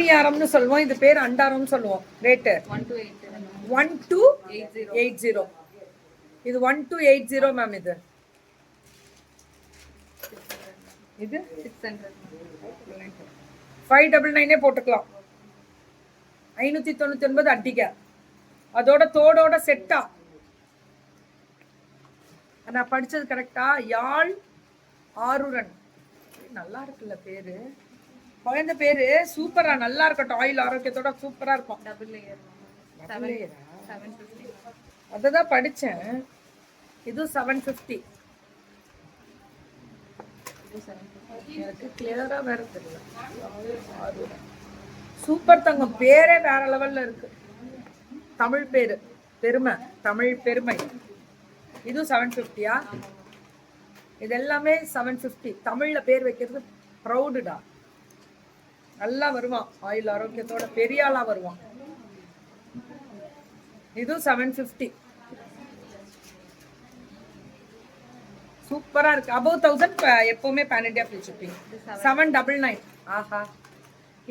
பணியாரம்னு சொல்லுவோம், இது பேர் அண்டாரம்னு சொல்லுவோம். ரேட்டு 1280. இது 1280 மேம். இது 599 போட்டுக்கலாம். 599 அட்டிக்க. அதோட தோடோட செட்டா. நான் படிச்சது கரெக்டா? யாழ் ஆருரன். நல்லா இருக்குல்ல பேரு. குழந்தை பேரு சூப்பரா நல்லா இருக்கட்டும். ஆயில் ஆரோக்கியத்தோட சூப்பரா இருக்கும். அததான் படிச்சேன். இது 750. எனக்கு கிளியரா வேற தெரியல. சூப்பர் தங்கம். பேரே வேற லெவல்ல இருக்கு. தமிழ் பேரு. பெருமை. தமிழ் பெருமை. இது 750யா? இது எல்லாமே 750. தமிழ்ல பேர் வைக்கிறது ப்ரௌடுடா. நல்லா வருவான். ஆயில் ஆரோக்கியத்தோட பெரிய ஆளா வருவான். இது 750. சூப்பரா இருக்கு. above 1000 எப்பவுமே பேன் இண்டியா ஃப்ரீ ஷிப்பிங். 799. ஆஹா,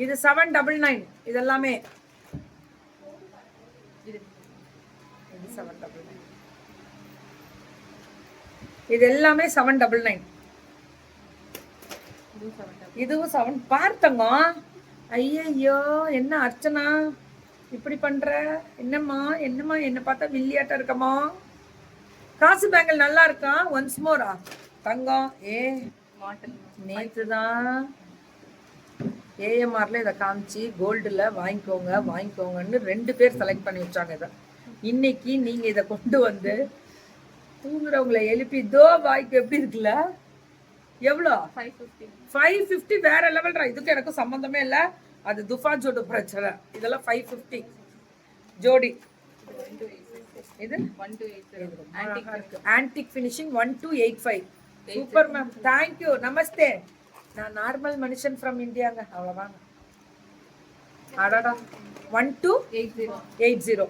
இது 799. இது எல்லாமே இது 799. இது எல்லாமே 799. இதுவும் 7 பார்த்தங்க. ஐயோ, என்ன அர்ச்சனா இப்படி பண்ற? என்னம்மா என்ன பார்த்தா வில்லியாட்ட இருக்கமா? காசு பேங்கல் நல்லா இருக்கா? ஒன்ஸ் மோரா தங்கம். நேற்று தான் ஏஎம்ஆர்ல இதை காமிச்சு கோல்டுல வாங்கிக்கோங்கன்னு 2 பேர் செலக்ட் பண்ணி வச்சாங்க. இதை இன்னைக்கு நீங்க இதை கொண்டு வந்து தூங்குறவங்களை எழுப்பி தோ வாய்க்கு எப்படி இருக்குல்ல? எவ்வளோ? 550. வேற லெவல்ரா. இதுக்கு எனக்கு சம்பந்தமே இல்லை. அது துஃபா ஜோடு பிரச்சனை. இதெல்லாம் 550 ஜோடி. இது 1280. Antique finishing 1285. Super ma'am. Thank you. நமஸ்தே. நான் நார்மல் மனுஷன் ஃப்ரம் இந்தியாங்க. அவ்வளோதாங்க. அடடா 1280.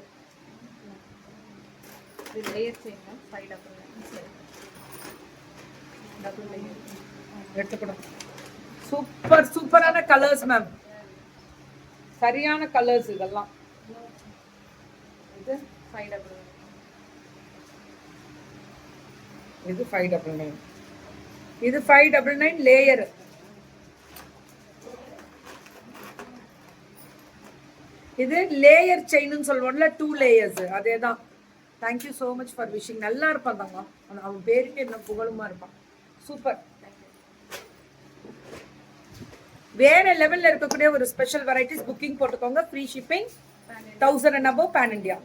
எடுத்துக்கணும். சூப்பர் சூப்பரான கலர்ஸ் மேம். சரியான கலர்ஸ் இதெல்லாம். இது 599. இது 599. இது 599 லேயர். இது லேயர் செயின்னு சொல்லுவோம்ல, 2 லேயர்ஸ். அதேதான். Thank you so much for wishing. நல்லா இருப்பான் தாங்க. அவன் பேருக்கு என்ன புகழுமா இருப்பான். சூப்பர். வேற லெவல்ல இருக்கக்கூடிய ஒரு ஸ்பெஷல் வெரைட்டிஸ் புக்கிங் போட்டுக்கோங்க. Free shipping. 1000 and above pan India.